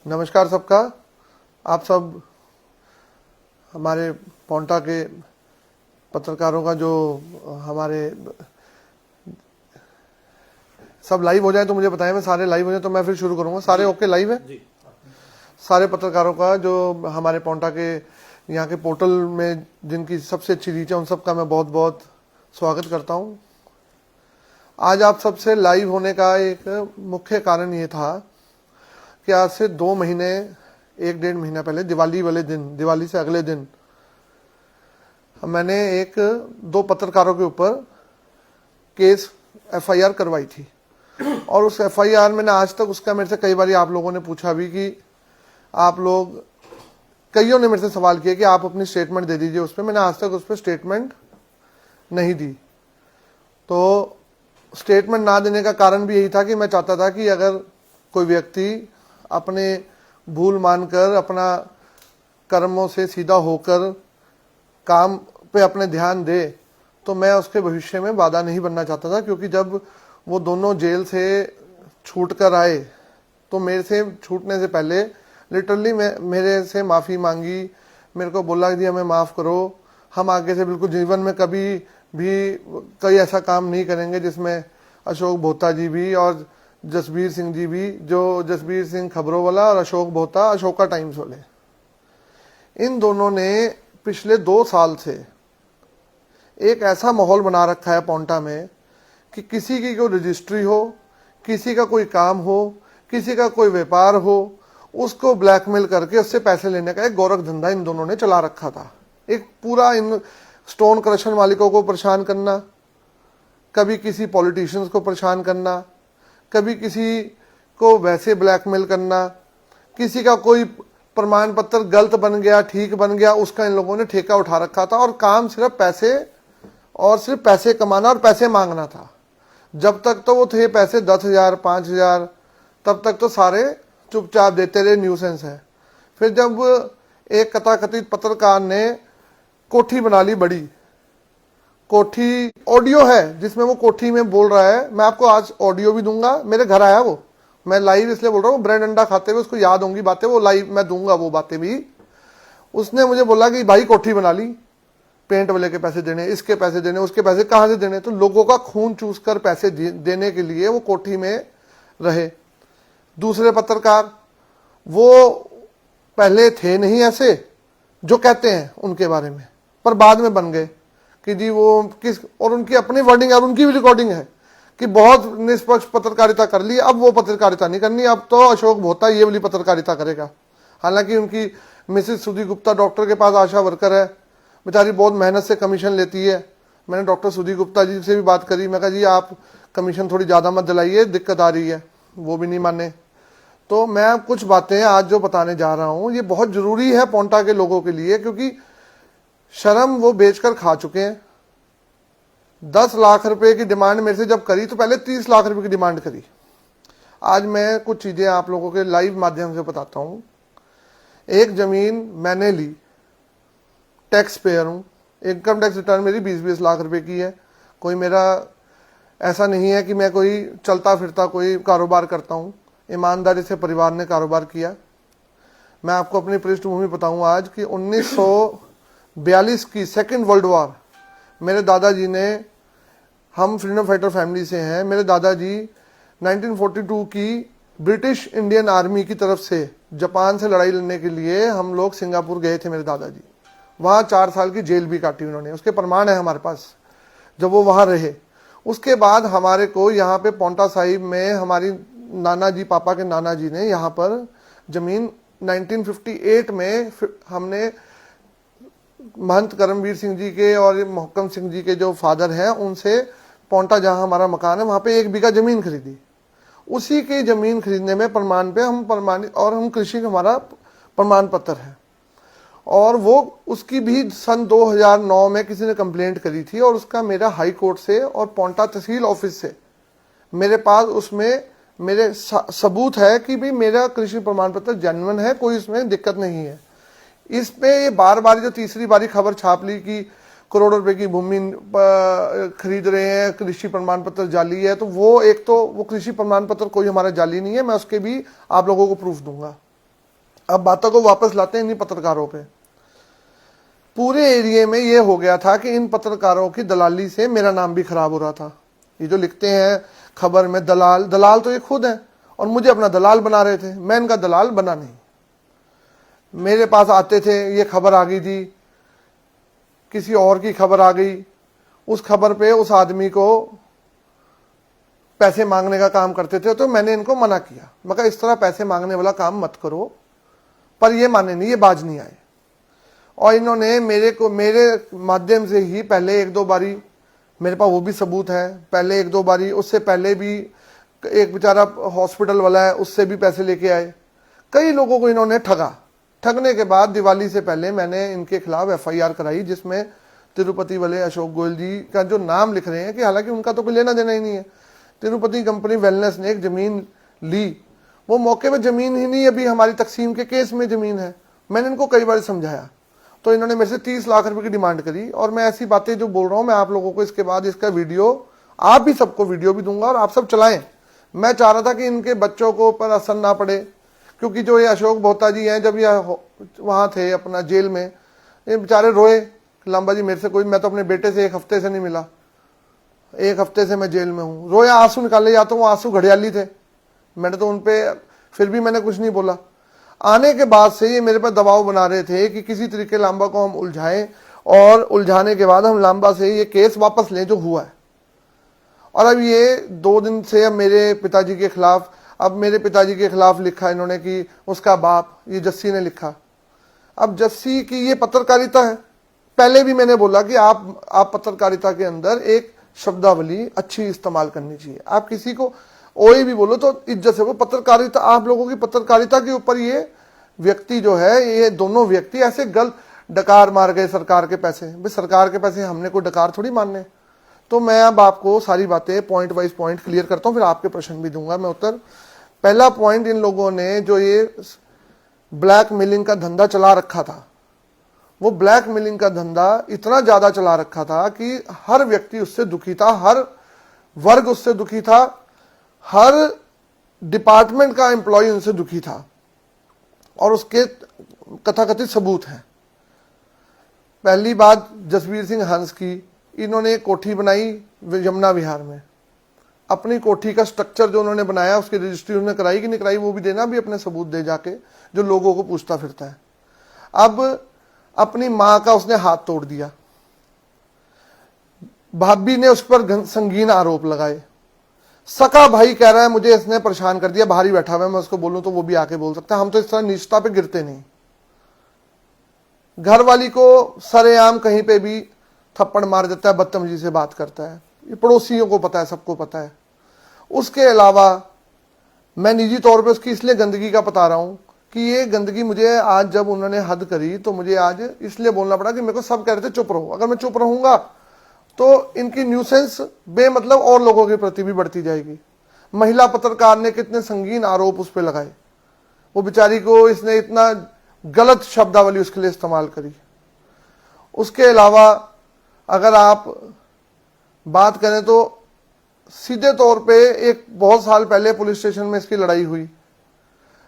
नमस्कार सबका। आप सब हमारे पोंटा के पत्रकारों का जो हमारे सब लाइव हो जाए तो मुझे बताएं। मैं सारे लाइव हो जाए तो मैं फिर शुरू करूंगा। सारे ओके लाइव है जी। सारे पत्रकारों का जो हमारे पोंटा के यहाँ के पोर्टल में जिनकी सबसे अच्छी रीच है उन सब का मैं बहुत बहुत स्वागत करता हूँ। आज आप सबसे लाइव होने का एक मुख्य कारण ये था कि आज से 2 महीने 1-1.5 महीना पहले दिवाली वाले दिन, दिवाली से अगले दिन मैंने 2 पत्रकारों के ऊपर केस FIR करवाई थी। और उस FIR मैंने आज तक उसका मेरे से कई बार आप लोगों ने पूछा भी कि आप लोग, कईयों ने मेरे से सवाल किया कि आप अपनी स्टेटमेंट दे दीजिए उस पर। मैंने आज तक उस पर स्टेटमेंट नहीं दी। तो स्टेटमेंट ना देने का कारण भी यही था कि मैं चाहता था कि अगर कोई व्यक्ति अपने भूल मानकर अपना कर्मों से सीधा होकर काम पे अपने ध्यान दे तो मैं उसके भविष्य में बाधा नहीं बनना चाहता था। क्योंकि जब वो दोनों जेल से छूट कर आए तो मेरे से छूटने से पहले लिटरली मेरे से माफ़ी मांगी, मेरे को बोला कि हमें माफ़ करो, हम आगे से बिल्कुल जीवन में कभी भी कोई ऐसा काम नहीं करेंगे जिसमें अशोक बोहता जी भी और जसबीर सिंह जी भी, जो जसबीर सिंह खबरों वाला और अशोक बोहता अशोका टाइम्स वाले, इन दोनों ने पिछले 2 साल से एक ऐसा माहौल बना रखा है पोंटा में कि किसी की कोई रजिस्ट्री हो, किसी का कोई काम हो, किसी का कोई व्यापार हो, उसको ब्लैकमेल करके उससे पैसे लेने का एक गोरख धंधा इन दोनों ने चला रखा था। एक पूरा इन स्टोन क्रशर मालिकों को परेशान करना, कभी किसी पॉलिटिशियंस को परेशान करना, कभी किसी को वैसे ब्लैकमेल करना, किसी का कोई प्रमाण पत्र गलत बन गया ठीक बन गया उसका इन लोगों ने ठेका उठा रखा था। और काम सिर्फ पैसे और सिर्फ पैसे कमाना और पैसे मांगना था। जब तक तो वो थे पैसे 10,000 5,000 तब तक तो सारे चुपचाप देते रहे, न्यूसेंस है। फिर जब एक कथाकथित पत्रकार ने कोठी बना ली, बड़ी कोठी, ऑडियो है जिसमें वो कोठी में बोल रहा है, मैं आपको आज ऑडियो भी दूंगा, मेरे घर आया वो, मैं लाइव इसलिए बोल रहा हूँ, ब्रेड अंडा खाते हुए उसको याद होंगी बातें, वो लाइव मैं दूंगा वो बातें भी। उसने मुझे बोला कि भाई कोठी बना ली, पेंट वाले के पैसे देने, इसके पैसे देने, उसके पैसे कहाँ से देने। तो लोगों का खून चूस कर पैसे देने के लिए वो कोठी में रहे। दूसरे पत्रकार वो पहले थे नहीं ऐसे जो कहते हैं उनके बारे में, पर बाद में बन गए कि जी वो किस, और उनकी अपनी वर्डिंग है और उनकी भी रिकॉर्डिंग है कि बहुत निष्पक्ष पत्रकारिता कर ली, अब वो पत्रकारिता नहीं करनी, अब तो अशोक बोहता ये वाली पत्रकारिता करेगा। हालांकि उनकी मिसेस सुधी गुप्ता डॉक्टर के पास आशा वर्कर है, बेचारी बहुत मेहनत से कमीशन लेती है। मैंने डॉक्टर सुधी गुप्ता जी से भी बात करी, मैं कहा जी आप कमीशन थोड़ी ज़्यादा मत दिलाइए, दिक्कत आ रही है, वो भी नहीं माने। तो मैं कुछ बातें आज जो बताने जा रहा हूँ ये बहुत ज़रूरी है पोंटा के लोगों के लिए, क्योंकि शर्म वो बेचकर खा चुके हैं। 10 लाख रुपए की डिमांड मेरे से जब करी तो पहले 30 लाख रुपए की डिमांड करी। आज मैं कुछ चीज़ें आप लोगों के लाइव माध्यम से बताता हूँ। एक ज़मीन मैंने ली, टैक्स पेयर हूँ, इनकम टैक्स रिटर्न मेरी 20-20 लाख रुपए की है। कोई मेरा ऐसा नहीं है कि मैं कोई चलता फिरता कोई कारोबार करता हूँ, ईमानदारी से परिवार ने कारोबार किया। मैं आपको अपनी पृष्ठभूमि बताऊँ आज कि 1942 की सेकेंड वर्ल्ड वॉर, मेरे दादाजी ने, हम फ्रीडम फाइटर फैमिली से हैं, मेरे दादाजी 1942 की ब्रिटिश इंडियन आर्मी की तरफ से जापान से लड़ाई लड़ने के लिए हम लोग सिंगापुर गए थे। मेरे दादाजी वहाँ 4 साल की जेल भी काटी उन्होंने, उसके प्रमाण है हमारे पास जब वो वहाँ रहे। उसके बाद हमारे को यहाँ पे पोंटा साहिब में हमारी नाना जी, पापा के नाना जी ने यहाँ पर ज़मीन 1958 में हमने महंत करमवीर सिंह जी के और मोहकम सिंह जी के जो फादर हैं उनसे पोंटा जहाँ हमारा मकान है वहाँ पे 1 बीघा ज़मीन खरीदी। उसी की ज़मीन खरीदने में प्रमाण पे हम प्रमाणित, और हम कृषि का हमारा प्रमाण पत्र है। और वो उसकी भी सन 2009 में किसी ने कंप्लेंट करी थी और उसका मेरा हाई कोर्ट से और पोंटा तहसील ऑफिस से मेरे पास उसमें मेरे सबूत है कि भी मेरा कृषि प्रमाण पत्र जेन्युइन है, कोई इसमें दिक्कत नहीं है। इस पे ये बार बार जो तीसरी बारी खबर छाप ली कि करोड़ों रुपए की भूमि खरीद रहे हैं, कृषि प्रमाण पत्र जाली है, तो वो एक तो वो कृषि प्रमाण पत्र कोई हमारा जाली नहीं है, मैं उसके भी आप लोगों को प्रूफ दूंगा। अब बातों को वापस लाते हैं इन्हीं पत्रकारों पे। पूरे एरिया में ये हो गया था कि इन पत्रकारों की दलाली से मेरा नाम भी खराब हो रहा था। ये जो लिखते हैं खबर में दलाल, दलाल तो ये खुद है और मुझे अपना दलाल बना रहे थे। मैं इनका दलाल बना नहीं। मेरे पास आते थे, ये खबर आ गई थी, किसी और की खबर आ गई, उस खबर पे उस आदमी को पैसे मांगने का काम करते थे, तो मैंने इनको मना किया। मैं कहा इस तरह पैसे मांगने वाला काम मत करो, पर ये माने नहीं, ये बाज नहीं आए। और इन्होंने मेरे माध्यम से ही पहले एक दो बारी, मेरे पास वो भी सबूत है, पहले एक दो बारी, उससे पहले भी एक बेचारा हॉस्पिटल वाला है, उससे भी पैसे लेके आए। कई लोगों को इन्होंने ठगा। ठगने के बाद दिवाली से पहले मैंने इनके खिलाफ एफआईआर कराई, जिसमें तिरुपति वाले अशोक गोयल जी का जो नाम लिख रहे हैं, कि हालांकि उनका तो कोई लेना देना ही नहीं है। तिरुपति कंपनी वेलनेस ने एक जमीन ली, वो मौके पे जमीन ही नहीं, अभी हमारी तकसीम के केस में जमीन है। मैंने इनको कई बार समझाया, तो इन्होंने मेरे से 30 लाख रुपए की डिमांड करी। और मैं ऐसी बातें जो बोल रहा हूं, मैं आप लोगों को इसके बाद इसका वीडियो, आप भी सबको वीडियो भी दूंगा और आप सब चलाएं। मैं चाह रहा था कि इनके बच्चों को पर असर ना पड़े, क्योंकि जो ये अशोक बोहता जी हैं, जब ये वहां थे अपना जेल में, ये बेचारे रोए, लांबा जी मेरे से कोई, मैं तो अपने बेटे से 1 हफ्ते से नहीं मिला, 1 हफ्ते से मैं जेल में हूँ। रोया, आंसू निकाले, या तो वो आंसू घड़ियाली थे। मैंने तो उनपे फिर भी मैंने कुछ नहीं बोला। आने के बाद से ये मेरे पर दबाव बना रहे थे कि किसी तरीके लांबा को हम उलझाएं, और उलझाने के बाद हम लांबा से ये केस वापस लें जो हुआ है। और अब ये 2 दिन से अब मेरे पिताजी के खिलाफ, लिखा इन्होंने कि उसका बाप, ये जस्सी ने लिखा। अब जस्सी की ये पत्रकारिता है। पहले भी मैंने बोला कि आप पत्रकारिता के अंदर एक शब्दावली अच्छी इस्तेमाल करनी चाहिए। आप किसी को ओए भी बोलो तो इज्जत से। वो पत्रकारिता, आप लोगों की पत्रकारिता के ऊपर ये व्यक्ति जो है, ये दोनों व्यक्ति ऐसे गलत डकार मार गए सरकार के पैसे। भाई सरकार के पैसे हमने कोई डकार थोड़ी मारने। तो मैं अब आपको सारी बातें पॉइंट वाइज पॉइंट क्लियर करता हूं, फिर आपके प्रश्न भी दूंगा मैं उत्तर। पहला पॉइंट, इन लोगों ने जो ये ब्लैक मेलिंग का धंधा चला रखा था, वो ब्लैक मेलिंग का धंधा इतना ज्यादा चला रखा था कि हर व्यक्ति उससे दुखी था, हर वर्ग उससे दुखी था, हर डिपार्टमेंट का एम्प्लॉय उनसे दुखी था। और उसके कथाकथित सबूत हैं। पहली बात जसबीर सिंह हंस की, इन्होंने एक कोठी बनाई यमुना विहार में। अपनी कोठी का स्ट्रक्चर जो उन्होंने बनाया, उसकी रजिस्ट्री उन्होंने कराई कि नहीं कराई, वो भी देना, भी अपने सबूत दे जाके, जो लोगों को पूछता फिरता है। अब अपनी मां का उसने हाथ तोड़ दिया। भाभी ने उस पर संगीन आरोप लगाए। सका भाई कह रहा है मुझे इसने परेशान कर दिया, बाहर ही बैठा हुआ है, मैं उसको बोलूं तो वो भी आके बोल सकता है। हम तो इस तरह नीचता पे गिरते नहीं। घर वाली को सरेआम कहीं पे भी थप्पड़ मार देता है, बदतमीजी से बात करता है। ये पड़ोसियों को पता है, सबको पता है। उसके अलावा मैं निजी तौर पे उसकी इसलिए गंदगी का बता रहा हूं कि ये गंदगी मुझे आज जब उन्होंने हद करी, तो मुझे आज इसलिए बोलना पड़ा कि मेरे को सब कह रहे थे चुप रहो। अगर मैं चुप रहूंगा तो इनकी न्यूसेंस बेमतलब और लोगों के प्रति भी बढ़ती जाएगी। महिला पत्रकार ने कितने संगीन आरोप उस पर लगाए। वो बेचारी को इसने इतना गलत शब्दावली उसके लिए इस्तेमाल करी। उसके अलावा अगर आप बात करें तो सीधे तौर पे एक बहुत साल पहले पुलिस स्टेशन में इसकी लड़ाई हुई,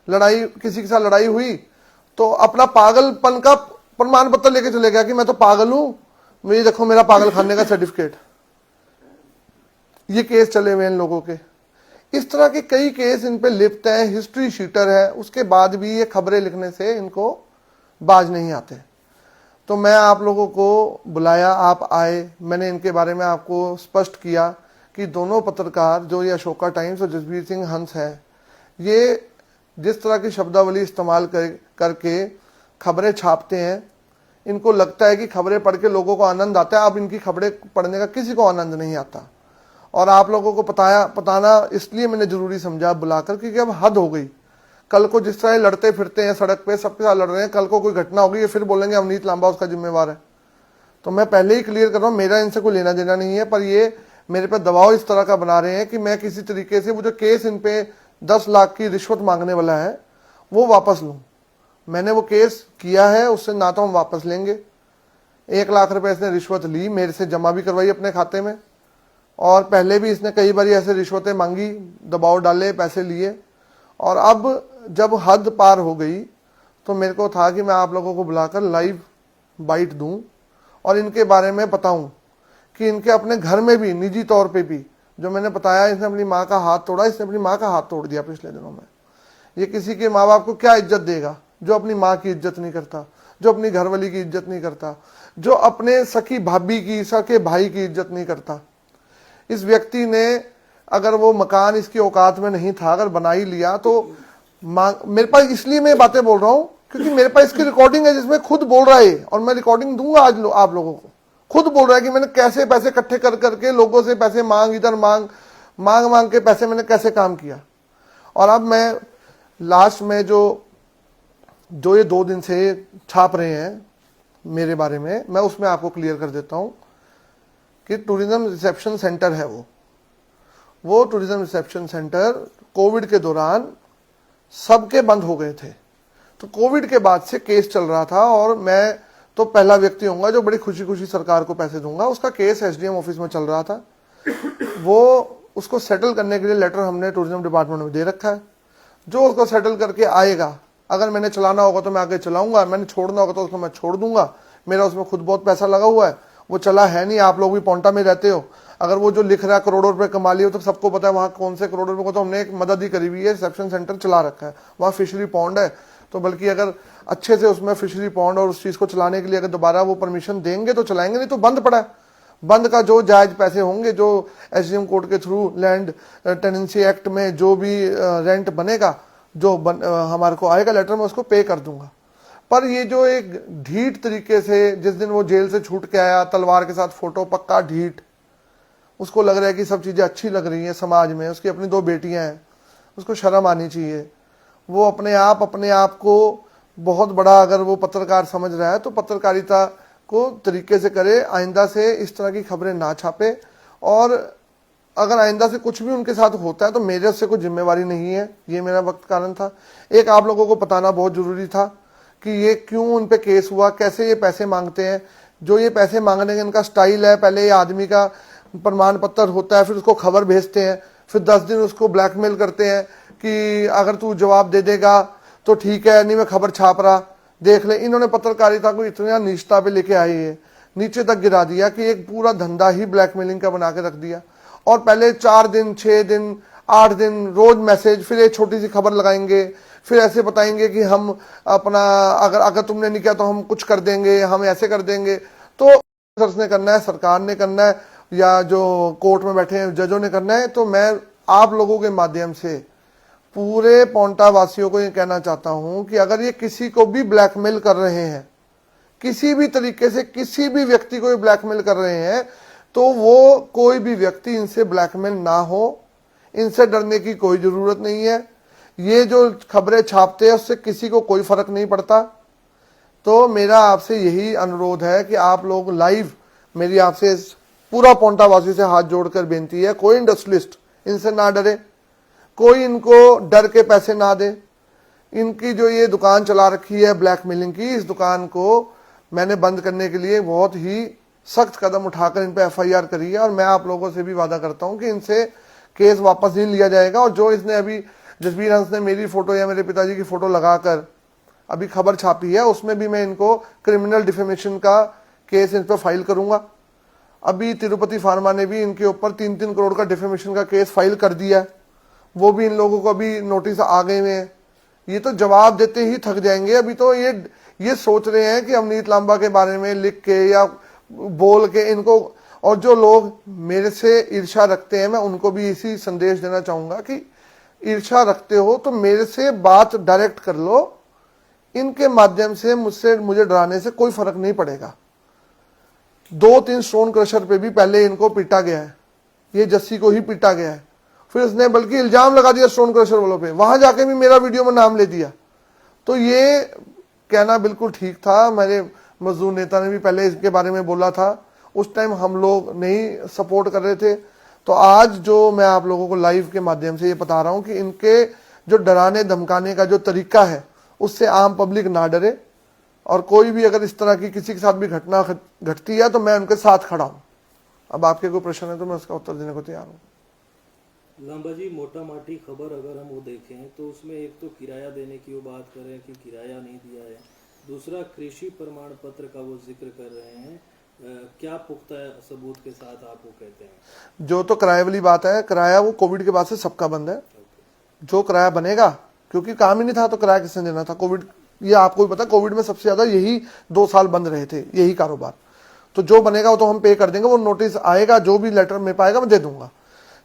किसी के साथ लड़ाई हुई, तो अपना पागलपन का प्रमाण पत्र लेके चले गया कि मैं तो पागल हूं, मुझे देखो मेरा पागल खाने का सर्टिफिकेट। ये केस चले हुए इन लोगों के। इस तरह के कई केस इन पे लिप्त हैं। हिस्ट्री शीटर है, उसके बाद भी ये खबरें लिखने से इनको बाज नहीं आते। तो मैं आप लोगों को बुलाया, आप आए, मैंने इनके बारे में आपको स्पष्ट किया कि दोनों पत्रकार जो ये अशोका टाइम्स और जसबीर सिंह हंस है, ये जिस तरह की शब्दावली इस्तेमाल करके खबरें छापते हैं, इनको लगता है कि खबरें पढ़ के लोगों को आनंद आता है। अब इनकी खबरें पढ़ने का किसी को आनंद नहीं आता। और आप लोगों को बताना इसलिए मैंने जरूरी समझा बुलाकर, क्योंकि अब हद हो गई। कल को जिस तरह लड़ते फिरते हैं सड़क पे, सबके साथ लड़ रहे हैं, कल को कोई घटना होगी ये फिर बोलेंगे अवनीत लांबा उसका जिम्मेवार है। तो मैं पहले ही क्लियर कर रहा हूँ, मेरा इनसे कोई लेना देना नहीं है, पर ये मेरे पे दबाव इस तरह का बना रहे हैं कि मैं किसी तरीके से वो जो केस इन पे 10 लाख की रिश्वत मांगने वाला है वो वापस लूं। मैंने वो केस किया है, उससे ना तो हम वापस लेंगे। 1 लाख रुपए इसने रिश्वत ली, मेरे से जमा भी करवाई अपने खाते में, और पहले भी इसने कई बार ऐसे रिश्वतें मांगी, दबाव डाले, पैसे लिए। और अब जब हद पार हो गई तो मेरे को था कि मैं आप लोगों को बुलाकर लाइव बाइट दूं और इनके बारे में बताऊं कि इनके अपने घर में भी निजी तौर पे भी, जो मैंने बताया इसने अपनी माँ का हाथ तोड़ा, इसने अपनी माँ का हाथ तोड़ दिया पिछले दिनों में। ये किसी के माँ बाप को क्या इज्जत देगा जो अपनी माँ की इज्जत नहीं करता, जो अपनी घरवाली की इज्जत नहीं करता, जो अपने सखी भाभी की, सके भाई की इज्जत नहीं करता। इस व्यक्ति ने, अगर वो मकान इसकी औकात में नहीं था, अगर बना ही लिया तो मेरे पास, इसलिए मैं बातें बोल रहा हूं क्योंकि मेरे पास इसकी रिकॉर्डिंग है जिसमें खुद बोल रहा है, और मैं रिकॉर्डिंग दूंगा आज आप लोगों को। खुद बोल रहा है कि मैंने कैसे पैसे इकट्ठे कर करके लोगों से पैसे मांग, इधर मांग के पैसे मैंने कैसे काम किया। और अब मैं लास्ट में जो ये 2 दिन से छाप रहे हैं मेरे बारे में, मैं उसमें आपको क्लियर कर देता हूं कि टूरिज्म रिसेप्शन सेंटर है वो टूरिज्म रिसेप्शन सेंटर कोविड के दौरान सबके बंद हो गए थे। तो कोविड के बाद से केस चल रहा था और मैं तो पहला व्यक्ति होऊंगा जो बड़ी खुशी खुशी सरकार को पैसे दूंगा। उसका केस एसडीएम ऑफिस में चल रहा था, वो उसको सेटल करने के लिए लेटर हमने टूरिज्म डिपार्टमेंट में दे रखा है। जो उसको सेटल करके आएगा, अगर मैंने चलाना होगा तो मैं आगे चलाऊंगा, मैंने छोड़ना होगा तो उसको मैं छोड़ दूंगा। मेरा उसमें खुद बहुत पैसा लगा हुआ है, वो चला है नहीं। आप लोग भी पोंटा में रहते हो, अगर वो जो लिख रहा है करोड़ों रुपए कमा लिए तो सबको पता है वहां कौन से करोड़ों रुपए को तो हमने एक मदद ही करी हुई है, रिसेप्शन सेंटर चला रखा है। वहां फिशरी पॉन्ड है, तो बल्कि अगर अच्छे से उसमें फिशरी पॉन्ड और उस चीज को चलाने के लिए अगर दोबारा वो परमिशन देंगे तो चलाएंगे, नहीं तो बंद पड़ा है। बंद का जो जायज पैसे होंगे, जो एसडीएम कोर्ट के थ्रू लैंड टेनेंसी एक्ट में जो भी रेंट बनेगा, जो हमारे को आएगा लेटर में, उसको पे कर दूंगा। पर ये जो एक ढीठ तरीके से, जिस दिन वो जेल से छूट के आया तलवार के साथ फोटो, पक्का ढीठ, उसको लग रहा है कि सब चीजें अच्छी लग रही हैं समाज में, उसकी अपनी 2 बेटियां हैं, उसको शर्म आनी चाहिए। वो अपने आप को बहुत बड़ा अगर वो पत्रकार समझ रहा है तो पत्रकारिता को तरीके से करे, आइंदा से इस तरह की खबरें ना छापे। और अगर आइंदा से कुछ भी उनके साथ होता है तो मेरे से कोई जिम्मेवारी नहीं है, ये मेरा वक्त कारण था। एक आप लोगों को बताना बहुत जरूरी था कि ये क्यों उन पे केस हुआ, कैसे ये पैसे मांगते हैं। जो ये पैसे मांगने का इनका स्टाइल है, पहले ये आदमी का प्रमाण पत्र होता है, फिर उसको खबर भेजते हैं, फिर 10 दिन उसको ब्लैकमेल करते हैं कि अगर तू जवाब दे देगा तो ठीक है, नहीं मैं खबर छाप रहा, देख ले। इन्होंने पत्रकारिता को इतना नीचता पे लेके आए है, नीचे तक गिरा दिया कि एक पूरा धंधा ही ब्लैकमेलिंग का बना के रख दिया। और पहले 4 दिन, 6 दिन, 8 दिन रोज मैसेज, फिर एक छोटी सी खबर लगाएंगे, फिर ऐसे बताएंगे कि हम अपना अगर तुमने नहीं किया तो हम कुछ कर देंगे, हम ऐसे कर देंगे। तो ऑफिसर्स ने करना है, सरकार ने करना है, या जो कोर्ट में बैठे हैं जजों ने करना है। तो मैं आप लोगों के माध्यम से पूरे पोंटा वासियों को ये कहना चाहता हूं कि अगर ये किसी को भी ब्लैकमेल कर रहे हैं, किसी भी तरीके से किसी भी व्यक्ति को ब्लैकमेल कर रहे हैं, तो वो कोई भी व्यक्ति इनसे ब्लैकमेल ना हो, इनसे डरने की कोई जरूरत नहीं है। ये जो खबरें छापते हैं उससे किसी को कोई फर्क नहीं पड़ता। तो मेरा आपसे यही अनुरोध है कि आप लोग लाइव, मेरी आपसे पूरा पोंटा वासी से हाथ जोड़कर बेनती है, कोई इंडस्ट्रियलिस्ट इनसे ना डरे, कोई इनको डर के पैसे ना दे। इनकी जो ये दुकान चला रखी है ब्लैकमेलिंग की, इस दुकान को मैंने बंद करने के लिए बहुत ही सख्त कदम उठाकर इन पे एफआईआर करी है। और मैं आप लोगों से भी वादा करता हूं कि इनसे केस वापस नहीं लिया जाएगा। और जो इसने अभी जसबीर हंस ने मेरी फोटो या मेरे पिताजी की फोटो लगाकर अभी खबर छापी है, उसमें भी मैं इनको क्रिमिनल डिफेमेशन का केस इन पर फाइल करूंगा। अभी तिरुपति फार्मा ने भी इनके ऊपर 3-3 करोड़ का डिफेमेशन का केस फाइल कर दिया है, वो भी इन लोगों को अभी नोटिस आ गए हैं। ये तो जवाब देते ही थक जाएंगे। अभी तो ये सोच रहे हैं कि अवनीत लांबा के बारे में लिख के या बोल के इनको, और जो लोग मेरे से ईर्ष्या रखते हैं मैं उनको भी इसी संदेश देना चाहूंगा कि ईर्ष्या रखते हो तो मेरे से बात डायरेक्ट कर लो, इनके माध्यम से मुझे डराने से कोई फर्क नहीं पड़ेगा। 2-3 स्टोन क्रशर पे भी पहले इनको पीटा गया है, ये जस्सी को ही पीटा गया है, फिर उसने बल्कि इल्जाम लगा दिया स्टोन क्रशर वालों पे, वहां जाके भी मेरा वीडियो में नाम ले दिया। तो ये कहना बिल्कुल ठीक था। मेरे मजदूर नेता ने भी पहले इसके बारे में बोला था, उस टाइम हम लोग नहीं सपोर्ट कर रहे थे। तो आज जो मैं आप लोगों को लाइव के माध्यम से ये बता रहा हूं कि इनके जो डराने धमकाने का जो तरीका है उससे आम पब्लिक ना डरे। और कोई भी अगर इस तरह की किसी के साथ भी घटना घटती है तो मैं उनके साथ खड़ा हूं। अब आपके कोई प्रश्न है तो मैं उसका उत्तर देने को तैयार हूं। लांबा जी, मोटा माटी खबर अगर हम वो देखें तो उसमें एक तो किराया देने की वो बात कर रहे हैं कि किराया नहीं दिया है, दूसरा कृषि प्रमाण पत्र का वो जिक्र कर रहे हैं। क्या पुख्ता सबूत के साथ आप वो कहते हैं? जो तो किराए वाली बात है, किराया वो कोविड के बाद से सबका बंद है। ओके। जो किराया बनेगा, क्योंकि काम ही नहीं था तो किराया किसने देना था। कोविड, ये आपको भी पता, कोविड में सबसे ज्यादा यही 2 साल बंद रहे थे, यही कारोबार। तो जो बनेगा वो तो हम पे कर देंगे, वो नोटिस आएगा, जो भी लेटर मिल पाएगा मैं दे दूंगा।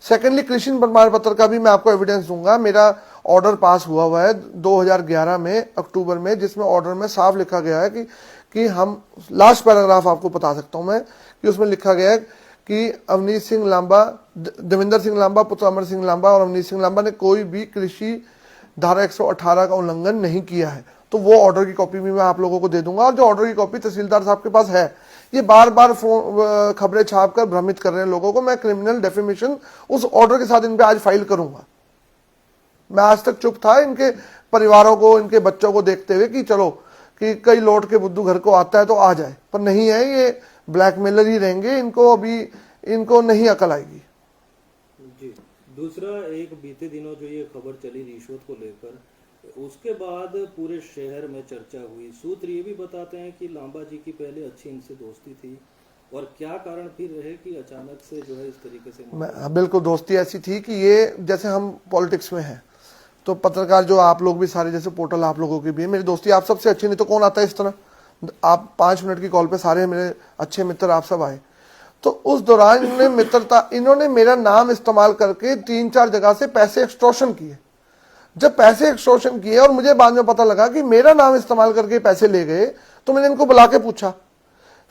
सेकेंडली, कृषि प्रमाण पत्र का भी मैं आपको एविडेंस दूंगा। मेरा ऑर्डर पास हुआ है 2011 में अक्टूबर में, जिसमें ऑर्डर में साफ लिखा गया है कि हम, लास्ट पैराग्राफ आपको बता सकता हूं मैं, कि उसमें लिखा गया है कि अवनीश सिंह लांबा, देवेंद्र सिंह लांबा, पुत्र अमर सिंह लांबा और अवनीश सिंह लांबा ने कोई भी कृषि धारा 118 का उल्लंघन नहीं किया है। तो वो ऑर्डर की कॉपी भी मैं आप लोगों को दे दूंगा। और जो ऑर्डर की कॉपी तहसीलदार साहब के पास है, ये बार बार खबरें छाप कर भ्रमित कर रहे हैं लोगों को। मैं क्रिमिनल डेफेमेशन उस ऑर्डर के साथ इन पे आज फाइल करूंगा। मैं आज तक चुप था इनके परिवारों को, इनके बच्चों को देखते हुए कि चलो कि कई लौट के बुद्धू घर को आता है तो आ जाए, पर नहीं है, ये ब्लैकमेलर ही रहेंगे। इनको अभी, इनको नहीं अकल आएगी। जी। दूसरा, एक बीते दिनों जो ये खबर चली रिश्वत को लेकर, उसके बाद पूरे शहर में चर्चा हुई। सूत्र ये भी बताते हैं कि लांबा जी की पहले अच्छी इनसे दोस्ती थी, और क्या कारण फिर रहे कि अचानक से जो है इस तरीके से बिल्कुल, दोस्ती ऐसी थी कि ये, जैसे हम पॉलिटिक्स में हैं तो पत्रकार जो आप लोग भी सारे, जैसे पोर्टल आप लोगों की भी है, मेरी दोस्ती आप सबसे अच्छी, नहीं तो कौन आता है इस तरह। आप 5 मिनट की कॉल पे सारे मेरे अच्छे मित्र आप सब आए, तो उस दौरान इन्होंने मेरा नाम इस्तेमाल करके 3-4 जगह से पैसे एक्सटॉर्शन किए। जब पैसे एक्सटॉर्शन किए और मुझे बाद में पता लगा कि मेरा नाम इस्तेमाल करके पैसे ले गए, तो मैंने इनको बुला के पूछा।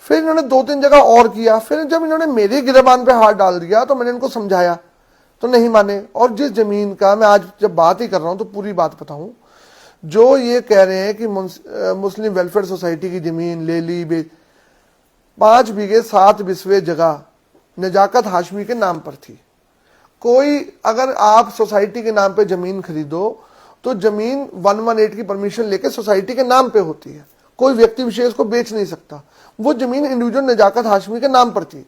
फिर इन्होंने 2-3 जगह और किया। फिर जब इन्होंने मेरी गिरबान पे हाथ डाल दिया तो मैंने इनको समझाया तो नहीं माने। और जिस जमीन का मैं आज जब बात ही कर रहा हूं तो पूरी बात बताऊं, जो ये कह रहे हैं कि मुस्लिम वेलफेयर सोसाइटी की जमीन ले ली, 5 बीघे 7 बिस्वे जगह नजाकत हाशमी के नाम पर थी। कोई, अगर आप सोसाइटी के नाम पे जमीन खरीदो तो जमीन 118 की परमिशन लेके सोसाइटी के नाम पे होती है, कोई व्यक्ति विशेष को बेच नहीं सकता। वो जमीन इंडिविजुअल नजाकत हाशमी के नाम पर थी,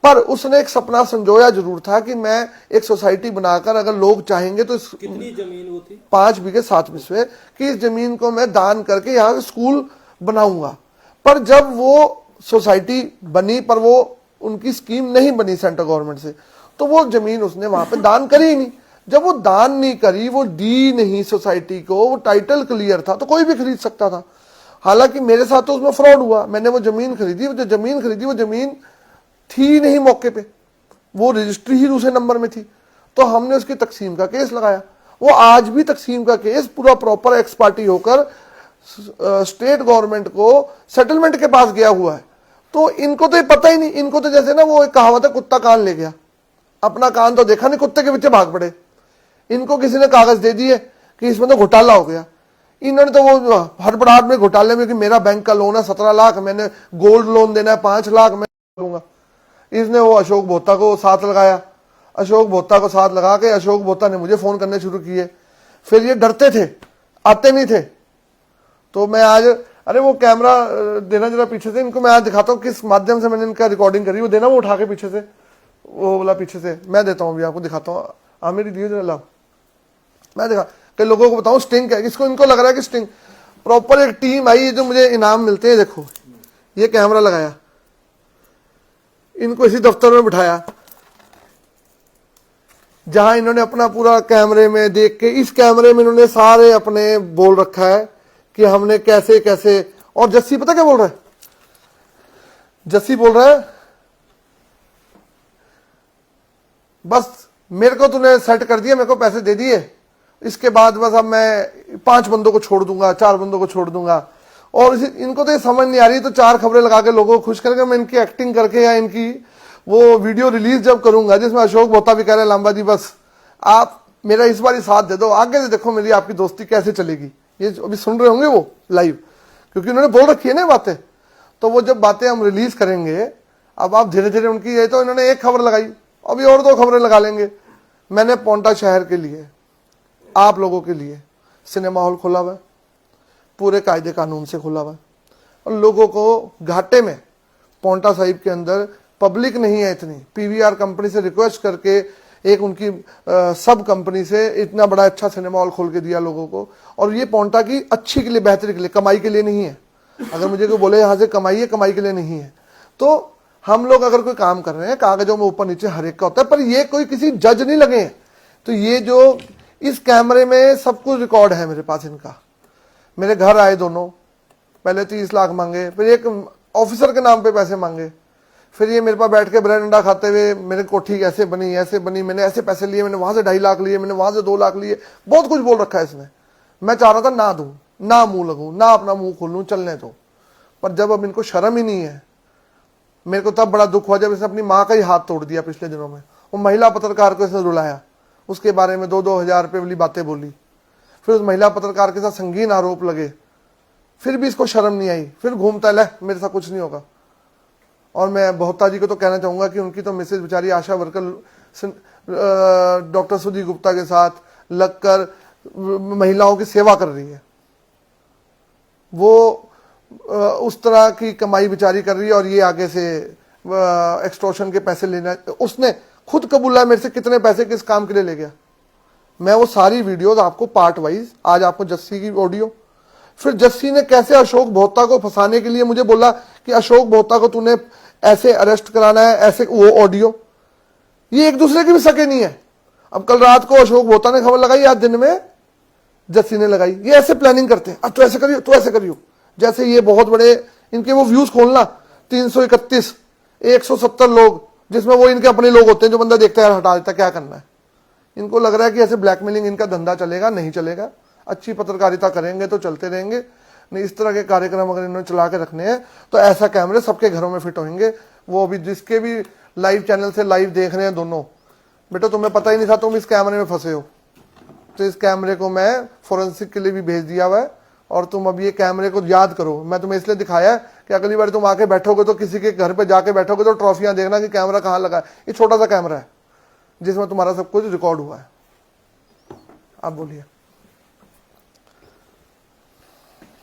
पर उसने एक सपना संजोया जरूर था कि मैं एक सोसाइटी बनाकर, अगर लोग चाहेंगे तो कितनी जमीन वो थी? 5 बीघे 7 बिस्वे कि इस जमीन को मैं दान करके यहाँ स्कूल बनाऊंगा। पर जब वो सोसाइटी बनी, पर वो उनकी स्कीम नहीं बनी सेंट्रल गवर्नमेंट से, तो वो जमीन उसने वहां पे दान करी ही नहीं। जब वो दान नहीं करी, वो दी नहीं सोसाइटी को, वो टाइटल क्लियर था तो कोई भी खरीद सकता था। हालांकि मेरे साथ तो उसमें फ्रॉड हुआ। मैंने वो जमीन खरीदी, वो जमीन थी नहीं मौके पे, वो रजिस्ट्री ही दूसरे नंबर में थी। तो हमने उसकी तकसीम का केस लगाया। वो आज भी तकसीम का केस पूरा प्रॉपर एक्स पार्टी होकर स्टेट गवर्नमेंट को सेटलमेंट के पास गया हुआ है। तो इनको तो ये पता ही नहीं। इनको तो जैसे ना वो एक कहावत है, कुत्ता कान ले गया, अपना कान तो देखा नहीं, कुत्ते के पीछे भाग पड़े। इनको किसी ने कागज दे दिए कि इसमें तो घोटाला हो गया। इन्होंने तो वो हड़बड़ाहट में घोटाले में कि मेरा बैंक का लोन है 17 लाख, मैंने गोल्ड लोन देना है 5 लाख, मैं दूंगा। इसने वो अशोक बोहता को साथ लगाया। अशोक बोहता को साथ लगा के अशोक बोहता ने मुझे फोन करने शुरू किए। फिर ये डरते थे, आते नहीं थे। तो मैं आज, अरे वो कैमरा देना जरा पीछे से, इनको मैं आज दिखाता हूँ किस माध्यम से मैंने इनका रिकॉर्डिंग करी। वो देना, वो उठा के पीछे से, वो बोला पीछे से, मैं देता हूँ अभी आपको दिखाता हूँ। आमिर दिए जरा लाओ, मैं दिखा कई लोगों को बताऊं स्टिंग क्या है। इसको, इनको लग रहा है कि स्टिंग, प्रॉपर एक टीम आई है जो मुझे इनाम मिलते हैं। देखो ये कैमरा लगाया, इनको इसी दफ्तर में बिठाया जहां इन्होंने अपना पूरा कैमरे में देख के, इस कैमरे में इन्होंने सारे अपने बोल रखा है कि हमने कैसे कैसे। और जस्सी पता क्या बोल रहा है? जस्सी बोल रहा है बस मेरे को तूने सेट कर दिया, मेरे को पैसे दे दिए, इसके बाद बस अब मैं 5 बंदों को छोड़ दूंगा, 4 बंदों को छोड़ दूंगा। और इनको तो ये समझ नहीं आ रही, तो 4 खबरें लगा के लोगों को खुश करके मैं इनकी एक्टिंग करके या इनकी वो वीडियो रिलीज जब करूंगा जिसमें अशोक बोहता भी कह रहे हैं लांबा जी बस आप मेरा इस बार ही साथ दे दो, आगे से देखो मेरी आपकी दोस्ती कैसे चलेगी। ये अभी सुन रहे होंगे वो लाइव, क्योंकि उन्होंने बोल रखी है ना बातें। तो वो जब बातें हम रिलीज करेंगे, अब आप धीरे धीरे उनकी, ये तो इन्होंने एक खबर लगाई, अभी और 2 खबरें लगा लेंगे। मैंने पोंटा शहर के लिए, आप लोगों के लिए सिनेमा हॉल खोला हुआ है, पूरे कायदे कानून से खुला हुआ है। और लोगों को घाटे में, पोंटा साहिब के अंदर पब्लिक नहीं है इतनी, पीवीआर कंपनी से रिक्वेस्ट करके एक उनकी सब कंपनी से इतना बड़ा अच्छा सिनेमा हॉल खोल के दिया लोगों को। और ये पोंटा की अच्छी के लिए, बेहतरी के लिए, कमाई के लिए नहीं है। अगर मुझे कोई बोले यहाँ से कमाई है, कमाई के लिए नहीं है। तो हम लोग अगर कोई काम कर रहे हैं, कागजों में ऊपर नीचे हर एक का होता है, पर ये कोई किसी जज नहीं लगे हैं। तो ये जो इस कैमरे में सब कुछ रिकॉर्ड है मेरे पास इनका। मेरे घर आए दोनों, पहले 30 लाख मांगे, फिर एक ऑफिसर के नाम पे पैसे मांगे, फिर ये मेरे पास बैठ के ब्रेड अंडा खाते हुए मेरे कोठी ऐसे बनी, मैंने ऐसे पैसे लिए, मैंने वहां से 2.5 लाख लिए, मैंने वहां से 2 लाख लिए, बहुत कुछ बोल रखा है इसने। मैं चाह रहा था ना दूं, ना मुंह लगूं, ना अपना मुंह खोलूं, चलने दो। पर जब अब इनको शर्म ही नहीं है, मेरे को तब बड़ा दुख हुआ जब इसने अपनी माँ का ही हाथ तोड़ दिया पिछले दिनों में। वो महिला पत्रकार को इसने रुलाया, उसके बारे में 2-2 हजार रुपये वाली बातें बोली, फिर उस महिला पत्रकार के साथ संगीन आरोप लगे, फिर भी इसको शर्म नहीं आई, फिर घूमता ले मेरे साथ कुछ नहीं होगा। और मैं बहुता जी को तो कहना चाहूंगा कि उनकी तो मिसेज बेचारी आशा वर्कर डॉक्टर सुधी गुप्ता के साथ लगकर महिलाओं की सेवा कर रही है। वो उस तरह की कमाई बेचारी कर रही है और ये आगे से एक्सटॉर्शन के पैसे लेना। उसने खुद कबूला मेरे से कितने पैसे किस काम के लिए ले गया। मैं वो सारी वीडियोस आपको पार्ट वाइज, आज आपको जस्सी की ऑडियो, फिर जस्सी ने कैसे अशोक बोहता को फंसाने के लिए मुझे बोला कि अशोक बोहता को तूने ऐसे अरेस्ट कराना है, ऐसे, वो ऑडियो। ये एक दूसरे के भी सके नहीं है। अब कल रात को अशोक बोहता ने खबर लगाई, आज दिन में जस्सी ने लगाई। ये ऐसे प्लानिंग करते हैं, अब तो ऐसे करियो, तो ऐसे करियो। जैसे ये बहुत बड़े इनके वो व्यूज खोलना 331, 170 लोग, जिसमें वो इनके अपने लोग होते हैं जो बंदा देखता है हटा देता, क्या करना है। इनको लग रहा है कि ऐसे ब्लैकमेलिंग इनका धंधा चलेगा, नहीं चलेगा। अच्छी पत्रकारिता करेंगे तो चलते रहेंगे, नहीं इस तरह के कार्यक्रम अगर इन्होंने चला के रखने हैं तो ऐसा कैमरे सबके घरों में फिट होंगे। वो अभी जिसके भी लाइव चैनल से लाइव देख रहे हैं दोनों, बेटा तुम्हें पता ही नहीं था तुम इस कैमरे में फंसे हो, तो इस कैमरे को मैं फोरेंसिक के लिए भी भेज दिया हुआ है। और तुम अब ये कैमरे को याद करो। मैं तुम्हें इसलिए दिखाया है कि अगली बार तुम आके बैठोगे तो किसी के घर पे जाके बैठोगे तो ट्रॉफियां देखना कि कैमरा कहाँ लगा है। ये छोटा सा कैमरा है जिसमें तुम्हारा सब कुछ रिकॉर्ड हुआ है। आप बोलिए।